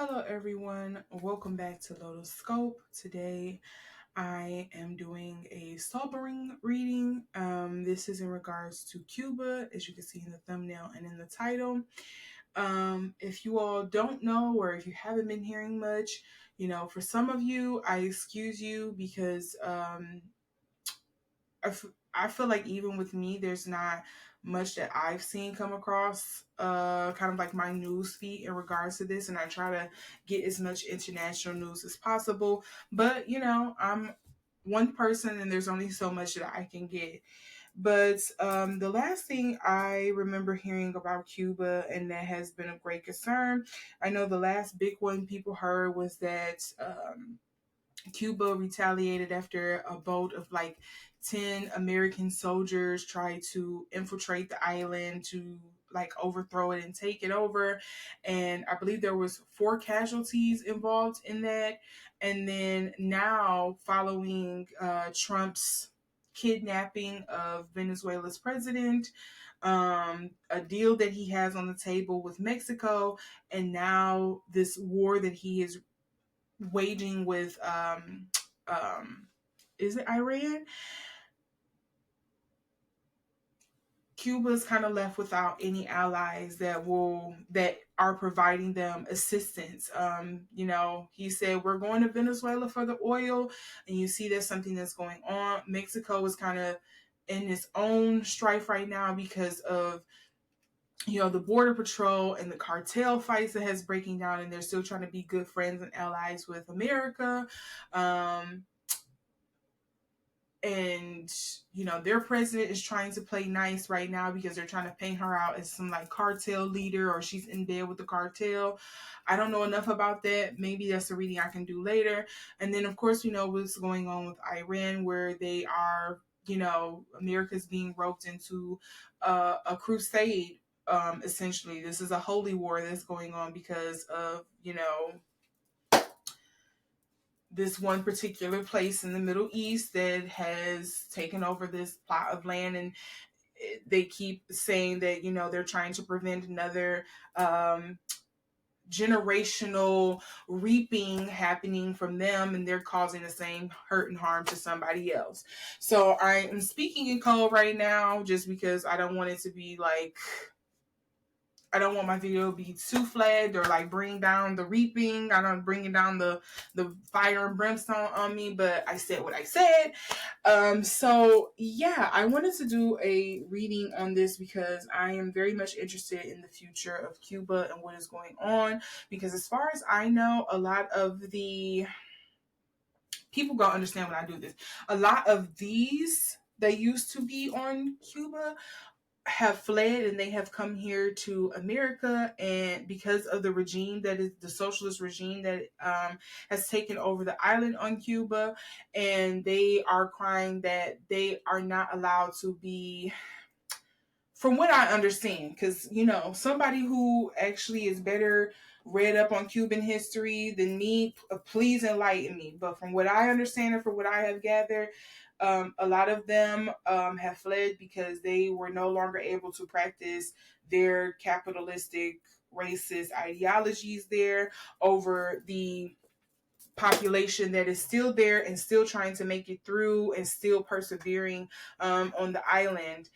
Hello, everyone. Welcome back to Lotus Scope. Today, I am doing a sobering reading. This is in regards to Cuba, as you can see in the thumbnail and in the title. If you all don't know, or if you haven't been hearing much, for some of you, I excuse you because I feel like even with me, there's not much that I've seen come across kind of like my news feed in regards to this, and I try to get as much international news as possible. But I'm one person and there's only so much that I can get. But the last thing I remember hearing about Cuba, and that has been a great concern, I know the last big one people heard was that Cuba retaliated after a boat of like 10 American soldiers tried to infiltrate the island to like overthrow it and take it over. And I believe there was 4 casualties involved in that. And then now, following Trump's kidnapping of Venezuela's president, a deal that he has on the table with Mexico, and now this war that he is waging with is it Iran? Cuba's kind of left without any allies that are providing them assistance. He said we're going to Venezuela for the oil, and you see there's something that's going on. Mexico is kind of in its own strife right now because of the border patrol and the cartel fights that has breaking down, and they're still trying to be good friends and allies with America. And their president is trying to play nice right now because they're trying to paint her out as some like cartel leader, or she's in bed with the cartel. I don't know enough about that. Maybe that's a reading I can do later. And then of course we know what's going on with Iran, where they are, America's being roped into a crusade. Essentially, this is a holy war that's going on because of this one particular place in the Middle East that has taken over this plot of land, and they keep saying that they're trying to prevent another generational reaping happening from them, and they're causing the same hurt and harm to somebody else. So I am speaking in code right now just because I don't want it to be like, I don't want my video to be too flagged or like bring down the reaping. I don't bring it down the fire and brimstone on me, but I said what I said. So yeah, I wanted to do a reading on this because I am very much interested in the future of Cuba and what is going on. Because as far as I know, a lot of the people gonna understand when I do this. A lot of these that used to be on Cuba have fled, and they have come here to America, and because of the regime that is the socialist regime that has taken over the island on Cuba, and they are crying that they are not allowed to be, from what I understand, because somebody who actually is better read up on Cuban history than me, please enlighten me. But from what I understand and from what I have gathered, a lot of them have fled because they were no longer able to practice their capitalistic, racist ideologies there over the population that is still there and still trying to make it through and still persevering on the island.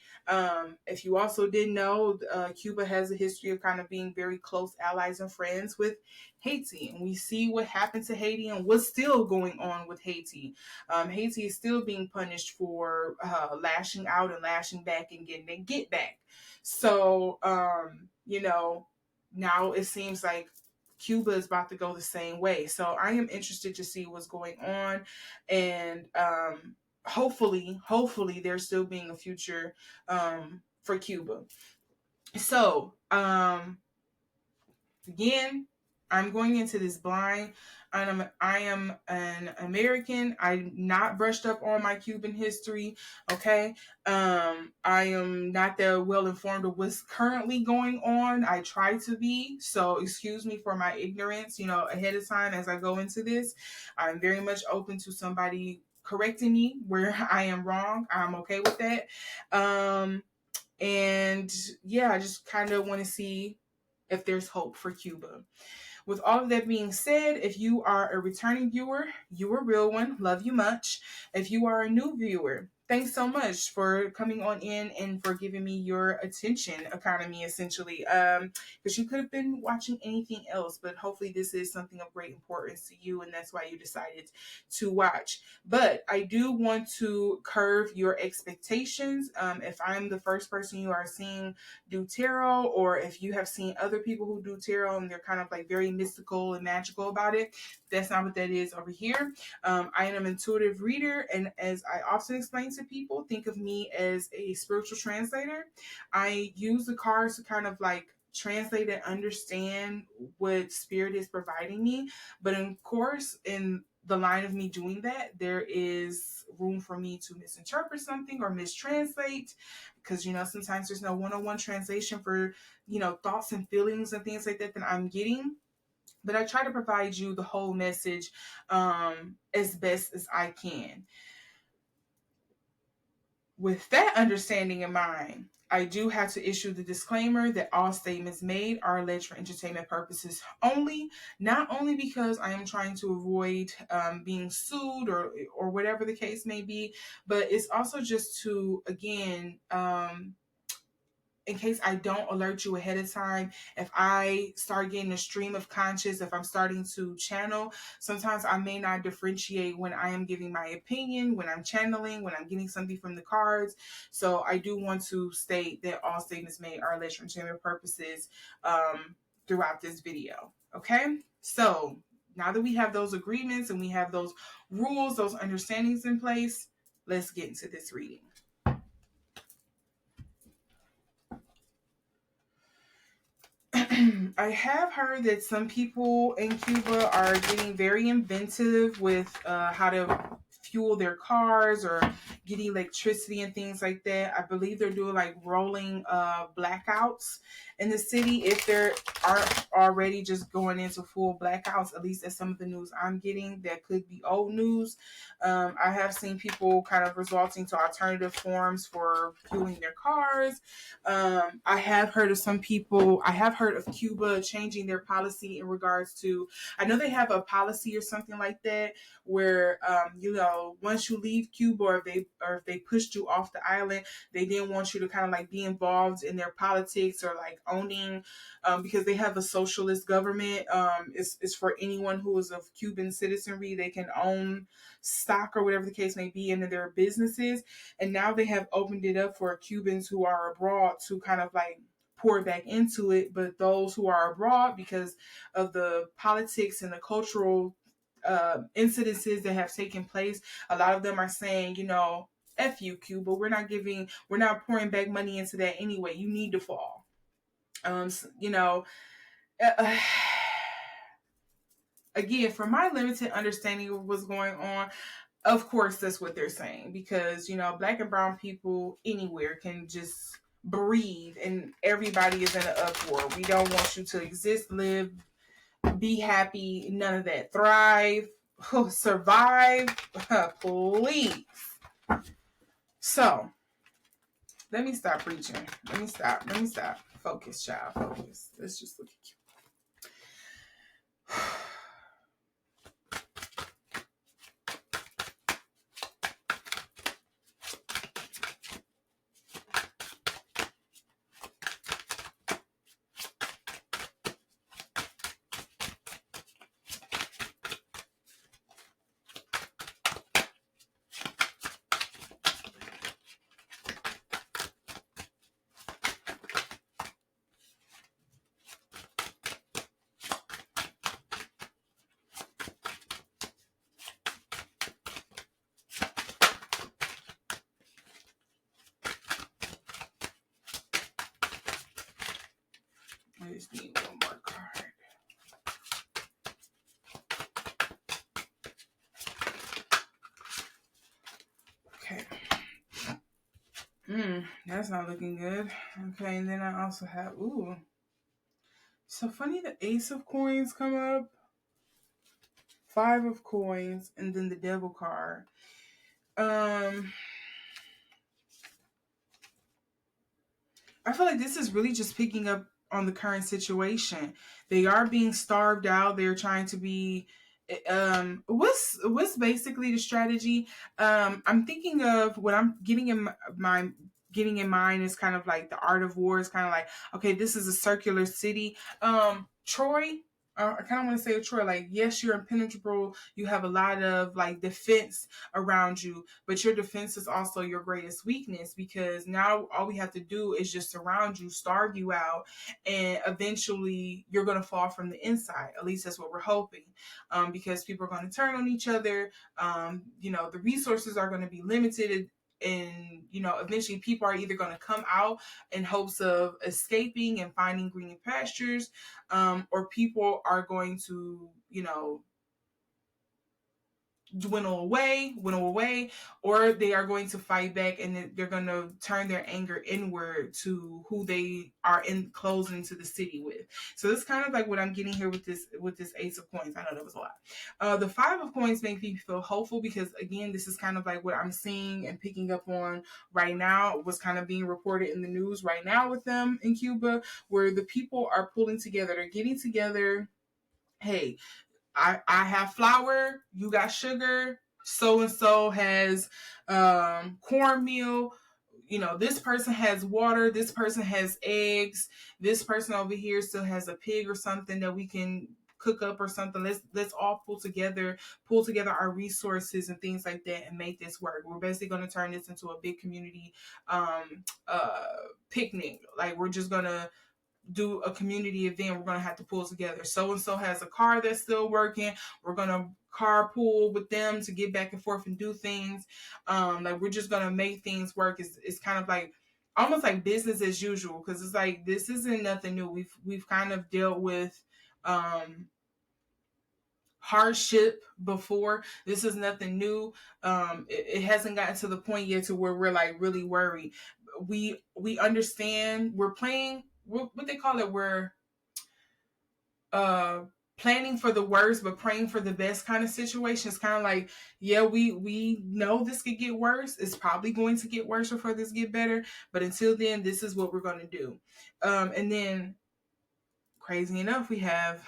If you also didn't know, Cuba has a history of kind of being very close allies and friends with Haiti. And we see what happened to Haiti and what's still going on with Haiti. Haiti is still being punished for lashing out and lashing back and getting their get back. So, now it seems like Cuba is about to go the same way. So I am interested to see what's going on, and hopefully there's still being a future for Cuba. So again, I'm going into this blind. I am an American. I'm not brushed up on my Cuban history. Okay. I am not that well informed of what's currently going on. I try to be. So excuse me for my ignorance, ahead of time as I go into this. I'm very much open to somebody correcting me where I am wrong. I'm okay with that. And yeah, I just kind of want to see if there's hope for Cuba. with all of that being said, if you are a returning viewer, you a real one. Love you much. If you are a new viewer, thanks so much for coming on in and for giving me your attention economy, essentially. Because you could have been watching anything else, but hopefully this is something of great importance to you, and that's why you decided to watch. But I do want to curve your expectations. If I'm the first person you are seeing do tarot, or if you have seen other people who do tarot and they're kind of like very mystical and magical about it, that's not what that is over here. I am an intuitive reader, and as I often explain to people, think of me as a spiritual translator. I use the cards to kind of like translate and understand what spirit is providing me. But of course, in the line of me doing that, there is room for me to misinterpret something or mistranslate, because sometimes there's no one-on-one translation for thoughts and feelings and things like that I'm getting. But I try to provide you the whole message as best as I can. With that understanding in mind, I do have to issue the disclaimer that all statements made are alleged for entertainment purposes only, not only because I am trying to avoid being sued or whatever the case may be, but it's also just to, again, in case I don't alert you ahead of time, if I start getting a stream of conscious, if I'm starting to channel, sometimes I may not differentiate when I am giving my opinion, when I'm channeling, when I'm getting something from the cards. So I do want to state that all statements made are alleged for entertainment purposes throughout this video. Okay? So now that we have those agreements and we have those rules, those understandings in place, let's get into this reading. I have heard that some people in Cuba are getting very inventive with how to fuel their cars or get electricity and things like that. I believe they're doing like rolling blackouts in the city, if there aren't already just going into full blackouts. At least that's some of the news I'm getting. That could be old news. I have seen people kind of resorting to alternative forms for fueling their cars. I have heard of some people, I have heard of Cuba changing their policy in regards to, I know they have a policy or something like that where, once you leave Cuba, or if they pushed you off the island, they didn't want you to kind of like be involved in their politics or like owning, because they have a socialist government. It's for anyone who is of Cuban citizenry. They can own stock or whatever the case may be into their businesses. And now they have opened it up for Cubans who are abroad to kind of like pour back into it. But those who are abroad, because of the politics and the cultural incidences that have taken place, a lot of them are saying, F you, Cuba. We're not pouring back money into that anyway. You need to fall. Again, from my limited understanding of what's going on, of course, that's what they're saying, because, Black and brown people anywhere can just breathe and everybody is in an uproar. We don't want you to exist, live, be happy, none of that. Thrive, survive, please. So, let me stop preaching. Let me stop. Focus, child. Focus. Let's just look at you. I just need one more card. Okay. That's not looking good. Okay, and then I also have, so funny, the Ace of Coins come up, 5 of Coins, and then the Devil card. I feel like this is really just picking up on the current situation. They are being starved out. They're trying to be what's basically the strategy. I'm thinking of what I'm getting in my getting in mind is kind of like the art of war is kind of like, okay, this is a circular city. Troy, I kind of want to say Troy, like, yes, you're impenetrable. You have a lot of like defense around you, but your defense is also your greatest weakness, because now all we have to do is just surround you, starve you out, and eventually you're going to fall from the inside. At least that's what we're hoping, because people are going to turn on each other. The resources are going to be limited, and eventually people are either going to come out in hopes of escaping and finding greener pastures, or people are going to dwindle away, or they are going to fight back, and they're going to turn their anger inward to who they are in closing to the city with. So that's kind of like what I'm getting here with this Ace of Coins. I know that was a lot. The Five of Coins make me feel hopeful, because again, this is kind of like what I'm seeing and picking up on right now, what's kind of being reported in the news right now with them in Cuba, where the people are pulling together, they're getting together. Hey, I have flour, you got sugar, so and so has cornmeal. This person has water, this person has eggs, this person over here still has a pig or something that we can cook up or something. Let's all pull together our resources and things like that and make this work. We're basically going to turn this into a big community picnic. Like, we're just gonna do a community event. We're going to have to pull together. So and so has a car that's still working. We're going to carpool with them to get back and forth and do things. Like, we're just going to make things work. It's kind of like almost like business as usual, because it's like, this isn't nothing new. We've kind of dealt with hardship before. This is nothing new. It hasn't gotten to the point yet to where we're like really worried. We understand. We're playing what they call it. We're planning for the worst but praying for the best kind of situation. It's kind of like, yeah, we know this could get worse. It's probably going to get worse before this get better. But until then, this is what we're going to do. And then, crazy enough, we have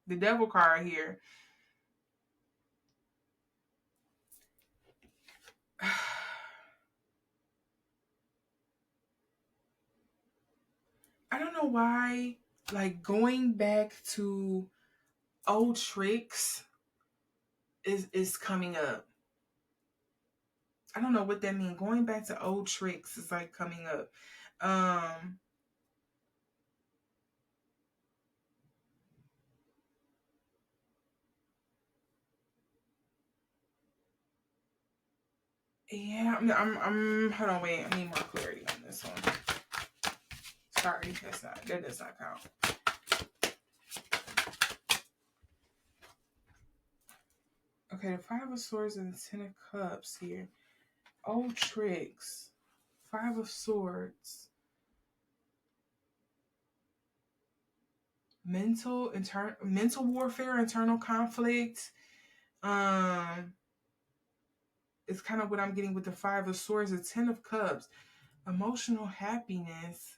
the devil card here. I don't know why, like, going back to old tricks is coming up. I don't know what that means. Going back to old tricks is like coming up. Yeah, I'm hold on, wait. I need more clarity on this one. Sorry, that does not count. Okay, the Five of Swords and the Ten of Cups here. Old tricks. Five of Swords. Mental warfare, internal conflict. It's kind of what I'm getting with the Five of Swords and Ten of Cups. Emotional happiness.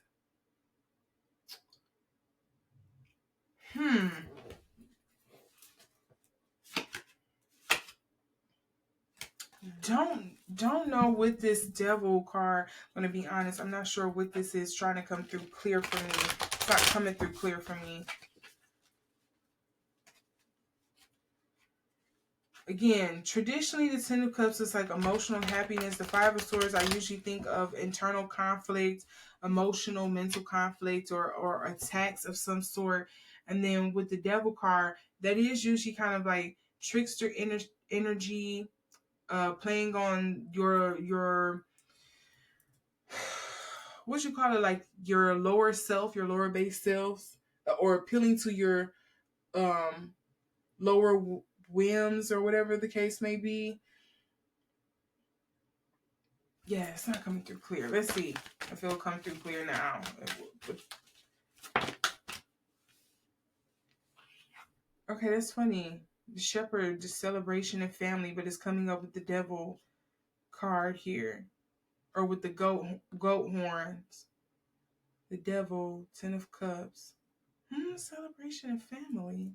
Don't know what this devil card, I'm gonna be honest, I'm not sure what this is trying to come through clear for me. It's not coming through clear for me. Again, traditionally the Ten of Cups is like emotional happiness. The Five of Swords, I usually think of internal conflict, emotional, mental conflict, or attacks of some sort. And then with the devil card, that is usually kind of like trickster energy, playing on your what you call it, like your lower self, your lower base selves, or appealing to your lower whims or whatever the case may be. Yeah, it's not coming through clear. Let's see if it'll come through clear now. Okay, that's funny. The shepherd, just celebration and family, but it's coming up with the devil card here, or with the goat horns. The Devil, Ten of Cups. Celebration and family.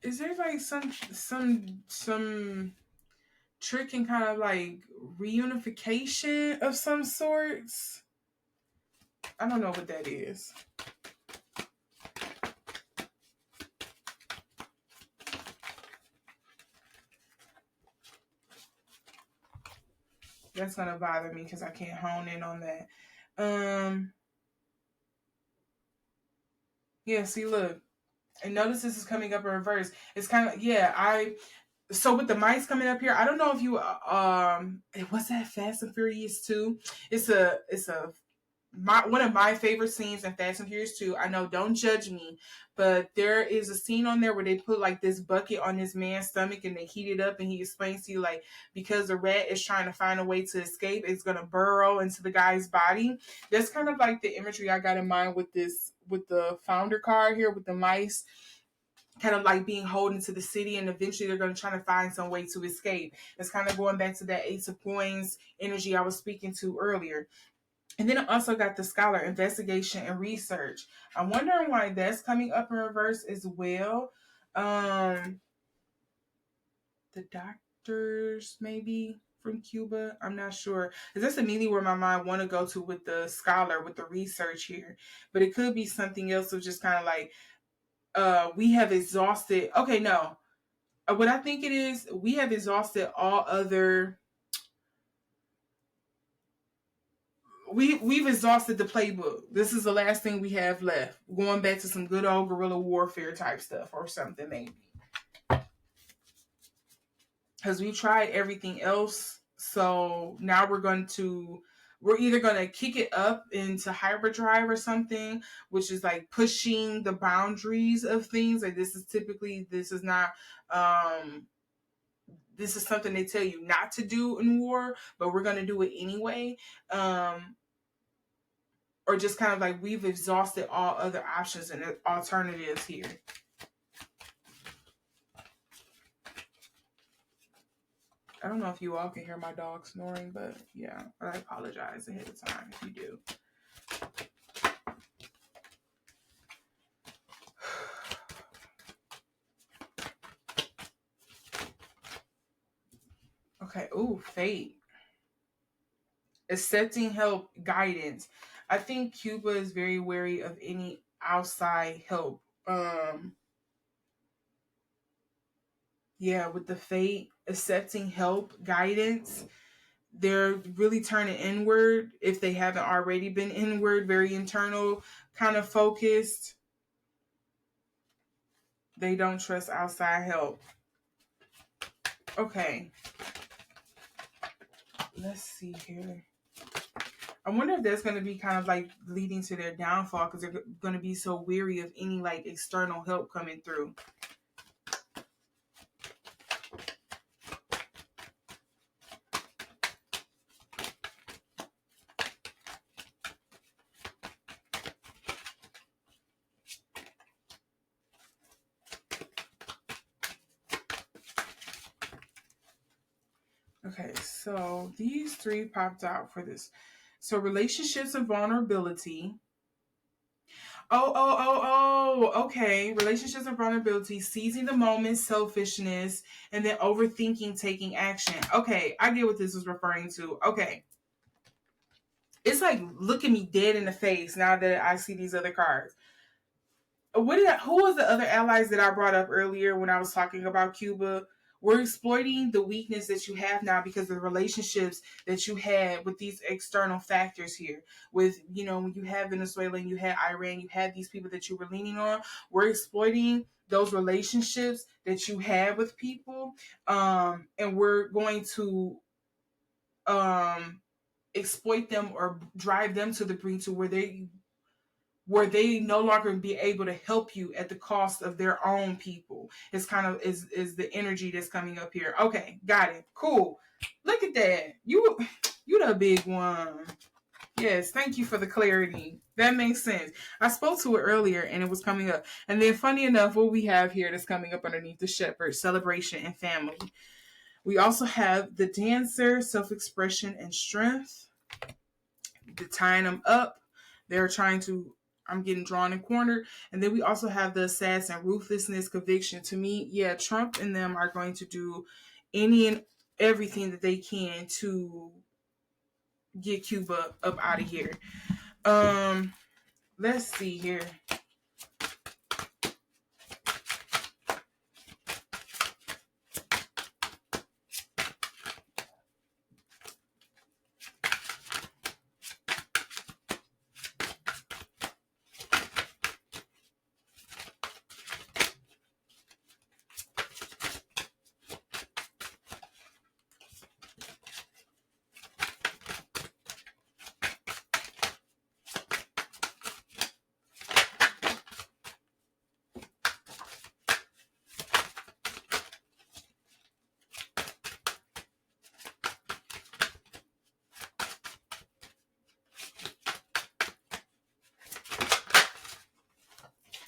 Is there like some trick and kind of like reunification of some sorts? I don't know what that is. That's gonna bother me because I can't hone in on that. Yeah, see, look. And notice this is coming up in reverse. It's kind of, so with the mice coming up here, I don't know if you what's that, Fast and Furious 2? It's one of my favorite scenes in Fast and Furious 2. I know, don't judge me, but there is a scene on there where they put like this bucket on this man's stomach and they heat it up, and he explains to you like, because the rat is trying to find a way to escape, it's gonna burrow into the guy's body. That's kind of like the imagery I got in mind with the founder card here with the mice kind of like being held into the city, and eventually they're going to try to find some way to escape. It's kind of going back to that Ace of Coins energy I was speaking to earlier. And then I also got the Scholar, Investigation and Research. I'm wondering why that's coming up in reverse as well. The Doctors, maybe, from Cuba. I'm not sure. Because that's immediately where my mind want to go to with the Scholar, with the research here. But it could be something else of just kind of like, we have exhausted. Okay, no. What I think it is, we have exhausted all other. We've exhausted the playbook. This is the last thing we have left. Going back to some good old guerrilla warfare type stuff or something, maybe. Because we tried everything else. So now we're either going to kick it up into hyperdrive or something, which is like pushing the boundaries of things. Like this is not, this is something they tell you not to do in war, but we're going to do it anyway. Or just kind of like we've exhausted all other options and alternatives here. I don't know if you all can hear my dog snoring, but yeah, I apologize ahead of time if you do. Okay, ooh, fate. Accepting help, guidance. I think Cuba is very wary of any outside help. Yeah, with the fate, accepting help, guidance, they're really turning inward if they haven't already been inward, very internal, kind of focused. They don't trust outside help. Okay. Let's see here. I wonder if that's going to be kind of like leading to their downfall because they're going to be so weary of any like external help coming through. Okay, so these three popped out for this. So relationships and vulnerability. Okay. Relationships and vulnerability, seizing the moment, selfishness, and then overthinking, taking action. Okay, I get what this was referring to. Okay. It's like looking me dead in the face now that I see these other cards. Who was the other allies that I brought up earlier when I was talking about Cuba? We're exploiting the weakness that you have now because of the relationships that you had with these external factors here. With, when you had Venezuela and you had Iran, you had these people that you were leaning on. We're exploiting those relationships that you had with people. And we're going to exploit them or drive them to the brink to where they no longer be able to help you at the cost of their own people. It's kind of is the energy that's coming up here. Okay, got it. Cool. Look at that. You the big one. Yes, thank you for the clarity. That makes sense. I spoke to it earlier and it was coming up. And then funny enough, what we have here that's coming up underneath the shepherd, celebration and family. We also have the dancer, self-expression and strength. The tying them up. They're trying to, I'm getting drawn and cornered. And then we also have the assassin, ruthlessness, conviction. To me, yeah, Trump and them are going to do any and everything that they can to get Cuba up out of here. Let's see here.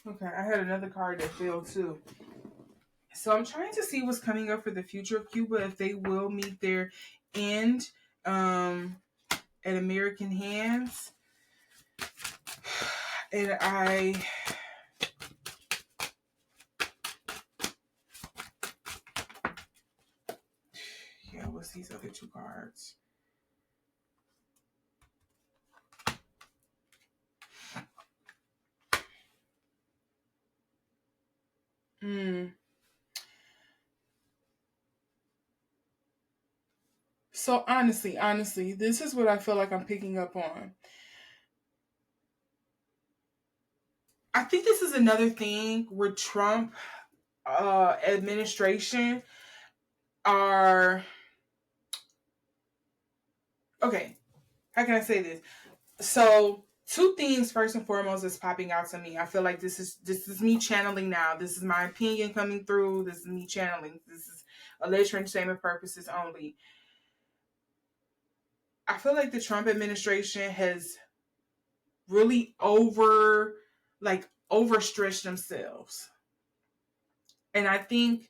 Okay, I had another card that fell too. So I'm trying to see what's coming up for the future of Cuba, if they will meet their end at American hands. And yeah, what's these other two cards? So honestly, this is what I feel like I'm picking up on. I think this is another thing where Trump administration are, okay, how can I say this? So two things first and foremost is popping out to me. I feel like this is me channeling now. This is my opinion coming through. This is me channeling. This is alleged for entertainment purposes only. I feel like the Trump administration has really overstretched themselves. And I think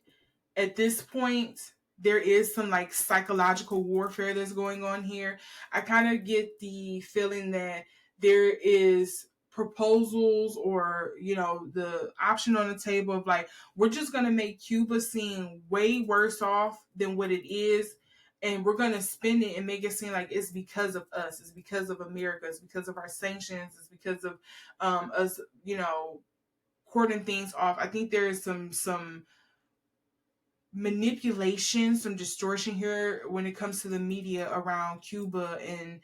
at this point there is some like psychological warfare that's going on here. I kind of get the feeling that there is proposals, or the option on the table of like, we're just going to make Cuba seem way worse off than what it is, and we're going to spin it and make it seem like it's because of us, it's because of America, it's because of our sanctions, it's because of us cording things off. I think there is some manipulation, some distortion here when it comes to the media around Cuba and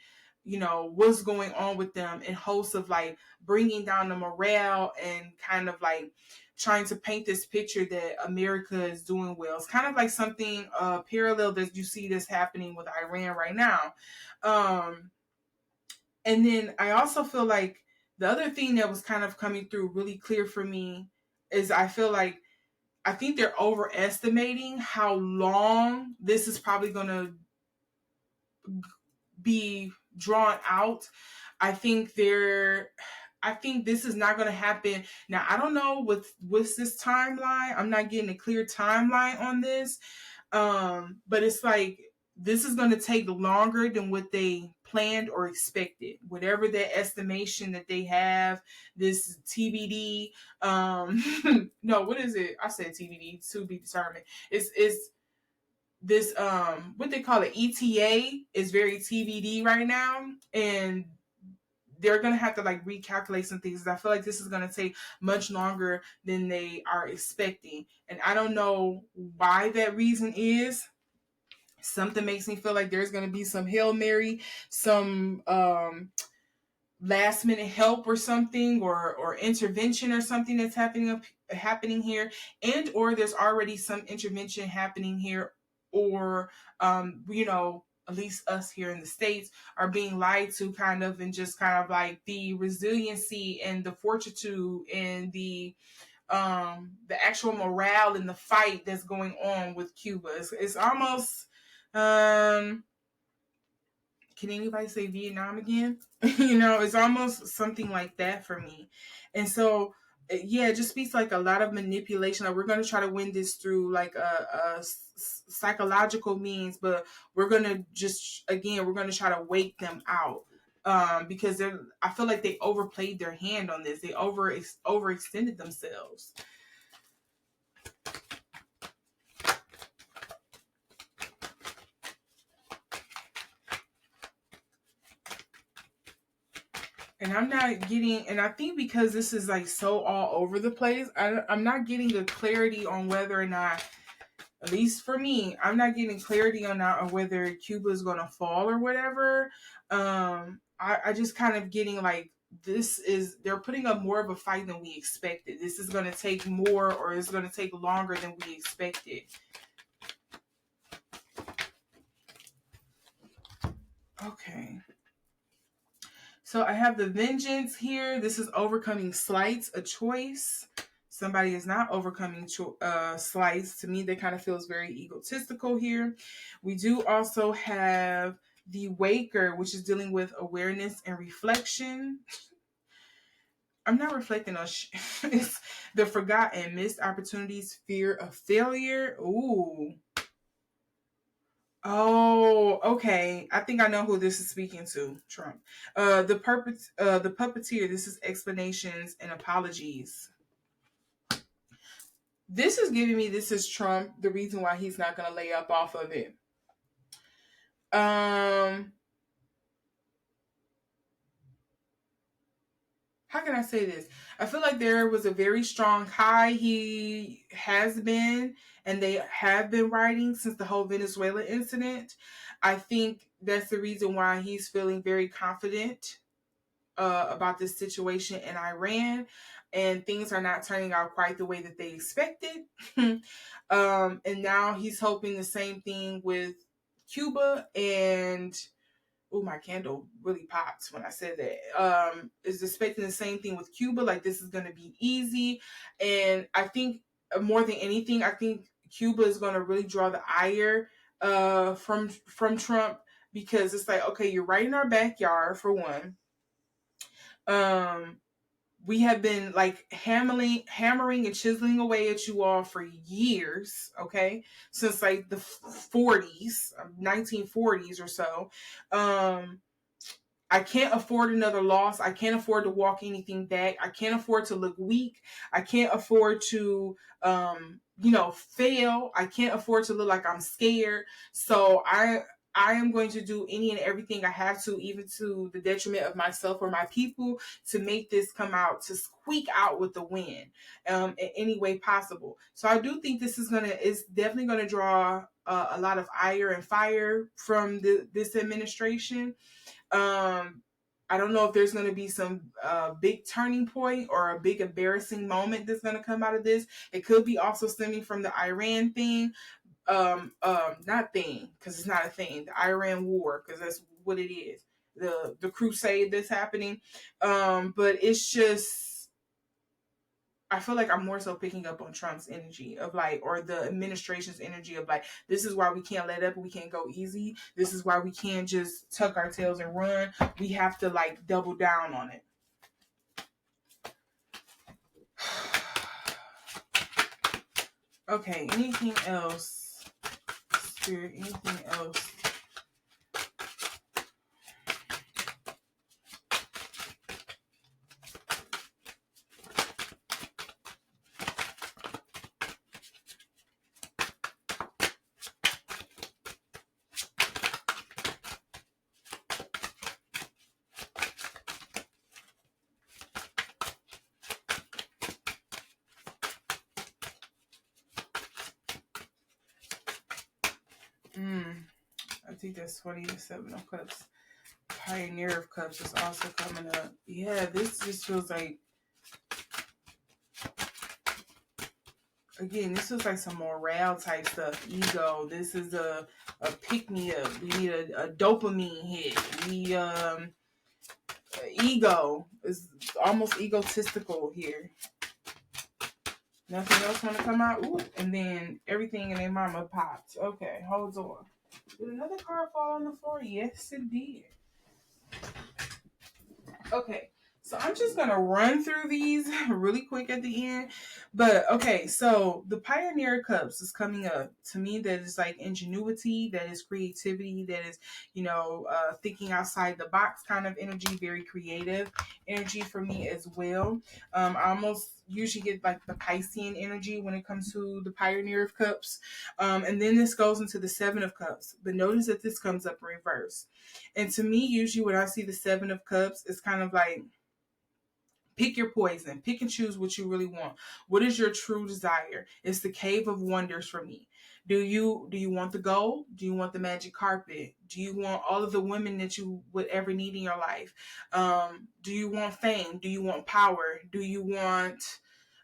what's going on with them, in hopes of like bringing down the morale and kind of like trying to paint this picture that America is doing well. It's kind of like something parallel that you see this happening with Iran right now. And then I also feel like the other thing that was kind of coming through really clear for me is I think they're overestimating how long this is probably going to be drawn out. I think this is not going to happen. Now, I don't know what's this timeline. I'm not getting a clear timeline on this. But it's like, this is going to take longer than what they planned or expected. Whatever that estimation that they have, this TBD. No, what is it? I said TBD, to be determined. It's this what they call it, ETA, is very TBD right now, and they're gonna have to like recalculate some things. I feel like this is gonna take much longer than they are expecting, and I don't know why that reason is. Something makes me feel like there's gonna be some Hail Mary, some last minute help or something, or intervention or something that's happening here, and or there's already some intervention happening here, or at least us here in the States are being lied to, kind of, and just kind of like the resiliency and the fortitude and the actual morale in the fight that's going on with Cuba. It's almost, can anybody say Vietnam again? It's almost something like that for me. And so yeah, it just speaks like a lot of manipulation. Like we're going to try to win this through like a psychological means, but we're going to just, again, we're going to try to wait them out. Because I feel like they overplayed their hand on this. They overextended themselves. And I'm not getting, and I think because this is like so all over the place, I'm not getting a clarity on whether or not, at least for me, I'm not getting clarity on whether Cuba is going to fall or whatever. I just kind of getting like, they're putting up more of a fight than we expected. This is going to take more, or it's going to take longer than we expected. Okay. So I have the vengeance here. This is overcoming slights, a choice. Somebody is not overcoming slights. To me, that kind of feels very egotistical here. We do also have the Waker, which is dealing with awareness and reflection. I'm not reflecting on it's the forgotten, missed opportunities, fear of failure. Ooh. Oh, okay. I think I know who this is speaking to. Trump. The puppeteer. This is explanations and apologies. This is giving me this is Trump. The reason why he's not gonna lay up off of it. How can I say this? I feel like there was a very strong high he has been, and they have been riding since the whole Venezuela incident. I think that's the reason why he's feeling very confident about this situation in Iran, and things are not turning out quite the way that they expected. And now he's hoping the same thing with Cuba, and oh, my candle really popped when I said that. Is expecting the same thing with Cuba, like this is going to be easy. And I think more than anything, I think Cuba is going to really draw the ire from Trump, because it's like, okay, you're right in our backyard for one. We have been like hammering and chiseling away at you all for years, okay? Since like the 40s, 1940s or so. I can't afford another loss. I can't afford to walk anything back. I can't afford to look weak. I can't afford to, fail. I can't afford to look like I'm scared. So I am going to do any and everything I have to, even to the detriment of myself or my people, to make this come out, to squeak out with the win, in any way possible. So I do think this is definitely gonna draw a lot of ire and fire from this administration. I don't know if there's going to be some big turning point or a big embarrassing moment that's going to come out of this. It could be also stemming from the Iran thing. Not thing, because it's not a thing. The Iran war, because that's what it is. The crusade that's happening. But it's just, I feel like I'm more so picking up on Trump's energy of like, or the administration's energy of like, this is why we can't let up, we can't go easy. This is why we can't just tuck our tails and run. We have to like double down on it. Okay, anything else? Spirit, anything else? I think that's 20 to 7 of Cups. Pioneer of Cups is also coming up. Yeah, this just feels like, again, this is like some morale type stuff. Ego. This is a pick-me-up. We need a dopamine hit. Ego is almost egotistical here. Nothing else want to come out? Ooh, and then everything in their mama popped. Okay, hold on. Did another card fall on the floor? Yes, it did. Okay, So I'm just going to run through these really quick at the end. But okay, so the Pioneer Cups is coming up. To me, that is like ingenuity, that is creativity, that is, thinking outside the box kind of energy, very creative energy for me as well. I almost usually get like the Piscean energy when it comes to the Pioneer of Cups. And then this goes into the Seven of Cups. But notice that this comes up in reverse. And to me, usually when I see the Seven of Cups, it's kind of like, pick your poison. Pick and choose what you really want. What is your true desire? It's the cave of wonders for me. Do you want the gold? Do you want the magic carpet? Do you want all of the women that you would ever need in your life? Do you want fame? Do you want power? Do you want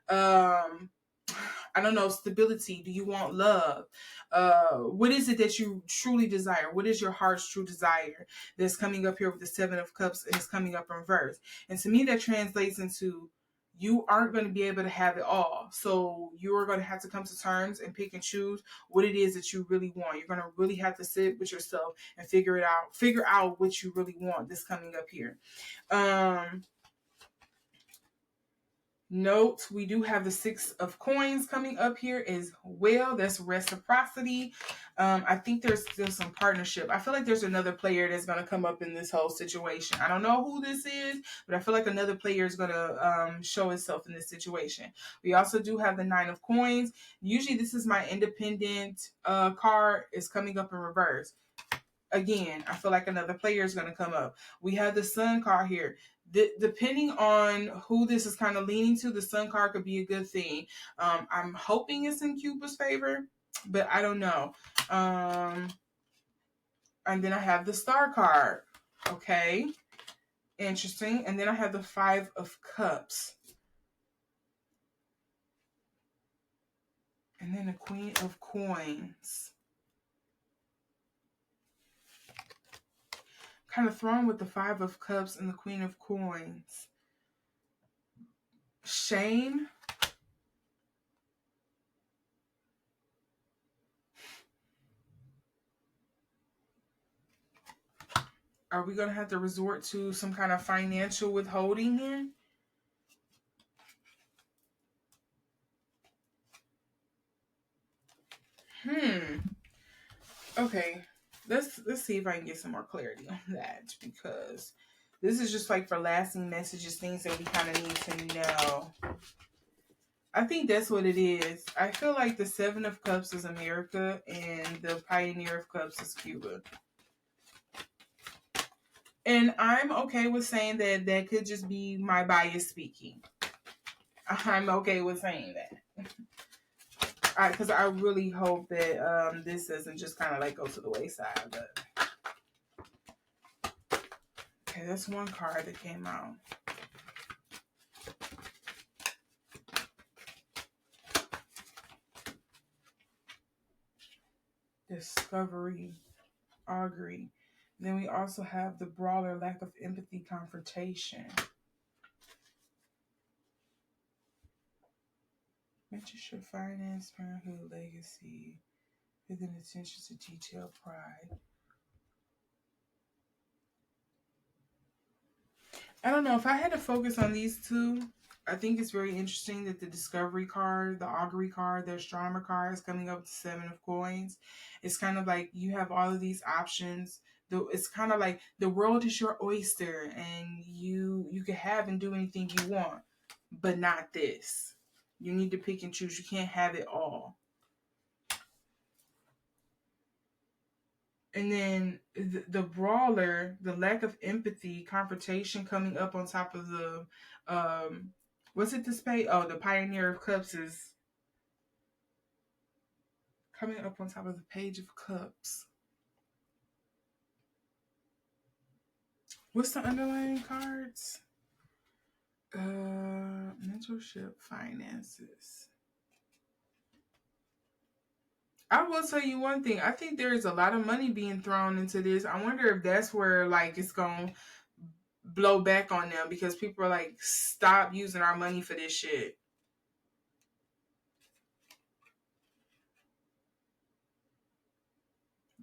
I don't know, stability? Do you want love? What is it that you truly desire? What is your heart's true desire? That's coming up here with the Seven of Cups, and it's coming up in reverse. And to me, that translates into you aren't going to be able to have it all. So you're going to have to come to terms and pick and choose what it is that you really want. You're going to really have to sit with yourself and figure it out. Figure out what you really want. This coming up here. Note, we do have the Six of Coins coming up here as well. That's reciprocity. I think there's still some partnership. I feel like there's another player that's going to come up in this whole situation. I don't know who this is, but I feel like another player is going to show itself in this situation. We also do have the Nine of Coins. Usually this is my independent card. It's coming up in reverse. Again, I feel like another player is going to come up. We have the Sun card here. Depending on who this is kind of leaning to, the Sun card could be a good thing. I'm hoping it's in Cuba's favor, but I don't know. And then I have the Star card. Okay. Interesting. And then I have the Five of Cups. And then the Queen of Coins. Kind of thrown with the Five of Cups and the Queen of Coins. Shame. Are we going to have to resort to some kind of financial withholding here? Okay. Let's see if I can get some more clarity on that, because this is just like for lasting messages, things that we kind of need to know. I think that's what it is. I feel like the Seven of Cups is America and the Pioneer of Cups is Cuba. And I'm okay with saying that that could just be my bias speaking. I'm okay with saying that. Because I really hope that this doesn't just kind of like go to the wayside. But okay, that's one card that came out. Discovery, augury. Then we also have the brawler, lack of empathy, confrontation. Mentorship, finance, parenthood, legacy, hidden attention to detail, pride. I don't know if I had to focus on these two. I think it's very interesting that the discovery card, the augury card, the astronomer card is coming up with the Seven of Coins. It's kind of like you have all of these options. It's kind of like the world is your oyster, and you can have and do anything you want, but not this. You need to pick and choose. You can't have it all. And then the brawler, the lack of empathy, confrontation coming up on top of the what's it display? Oh, the Pioneer of Cups is coming up on top of the Page of Cups. What's the underlying cards? Mentorship, finances. I will tell you one thing. I think there is a lot of money being thrown into this. I wonder if that's where like it's going to blow back on them, because people are like, stop using our money for this shit.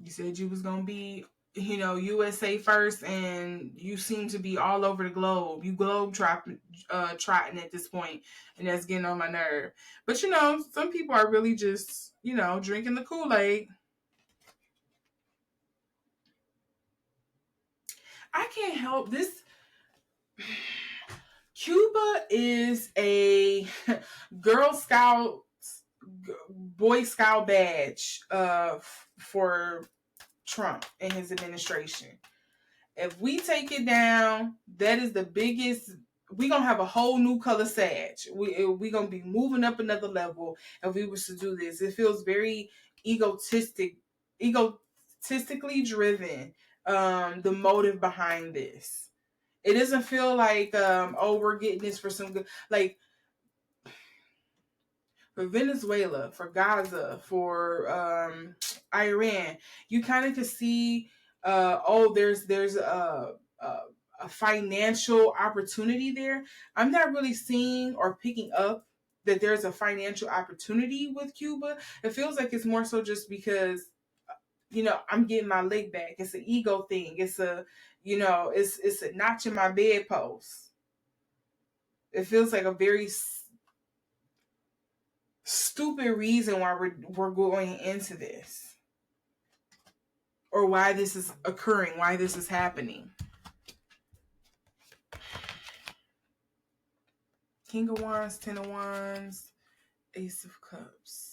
You said you was going to be USA first, and you seem to be all over the globe. You trotting at this point, and that's getting on my nerve. But some people are really just drinking the Kool-Aid. I can't help this. Cuba is a Girl Scout, Boy Scout badge for Trump and his administration. If we take it down, that is the biggest. We're going to have a whole new color Sag. We're going to be moving up another level if we was to do this. It feels very egotistically driven, the motive behind this. It doesn't feel like, we're getting this for some good, like, for Venezuela, for Gaza, for Iran. You kind of could see, there's a financial opportunity there. I'm not really seeing or picking up that there's a financial opportunity with Cuba. It feels like it's more so just because, I'm getting my leg back. It's an ego thing. It's it's a notch in my bedpost. It feels like a very stupid reason why we're going into this, or why this is occurring, why this is happening. King of Wands, Ten of Wands, Ace of Cups.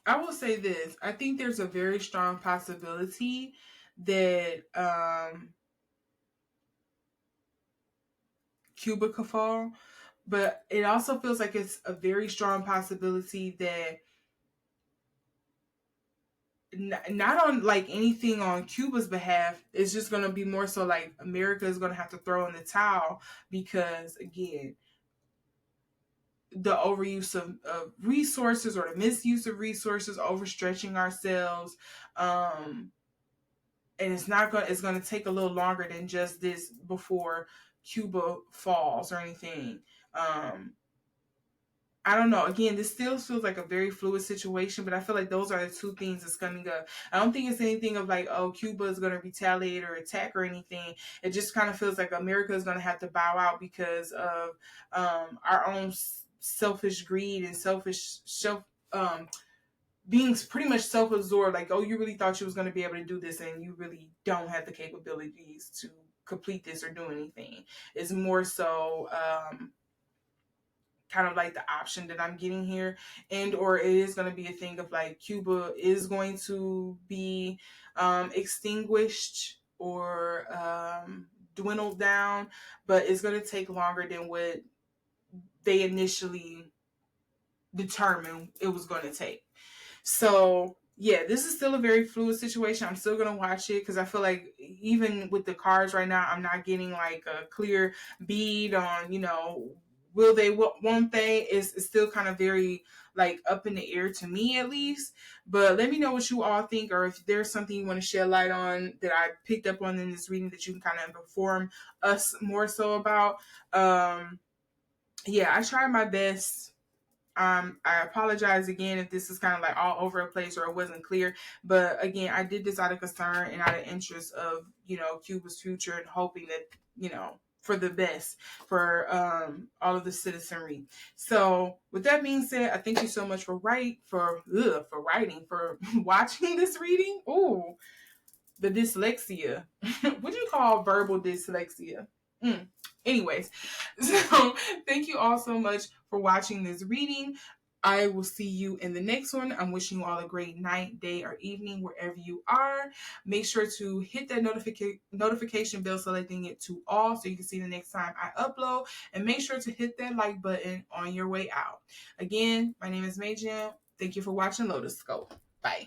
I will say this. I think there's a very strong possibility that Cuba could fall, but it also feels like it's a very strong possibility that not on like anything on Cuba's behalf. It's just going to be more so like America is going to have to throw in the towel, because again, the overuse of resources, or the misuse of resources, overstretching ourselves, and it's going to take a little longer than just this before Cuba falls or anything. I don't know. Again, this still feels like a very fluid situation, but I feel like those are the two things that's coming up. I don't think it's anything of like, oh, Cuba is going to retaliate or attack or anything. It just kind of feels like America is going to have to bow out because of our own selfish greed and being pretty much self-absorbed. Like, oh, you really thought you was going to be able to do this, and you really don't have the capabilities to complete this or do anything. It's more so kind of like the option that I'm getting here, and or it is going to be a thing of like Cuba is going to be extinguished or dwindled down, but it's going to take longer than what they initially determined it was going to take. So yeah, this is still a very fluid situation. I'm still gonna watch it because I feel like even with the cards right now, I'm not getting like a clear bead on, will they, won't they? It's still kind of very like up in the air to me, at least. But let me know what you all think, or if there's something you want to shed light on that I picked up on in this reading that you can kind of inform us more so about. Yeah, I tried my best. I apologize again if this is kind of like all over the place or it wasn't clear. But again, I did this out of concern and out of interest of, Cuba's future, and hoping that, for the best for all of the citizenry. So with that being said, I thank you so much for writing, for watching this reading. Ooh, the dyslexia. What do you call verbal dyslexia? Anyways, so thank you all so much for watching this reading. I will see you in the next one. I'm wishing you all a great night, day, or evening, wherever you are. Make sure to hit that notification bell, selecting it to all so you can see the next time I upload. And make sure to hit that like button on your way out. Again, my name is Maje. Thank you for watching Lotus Scope. Bye.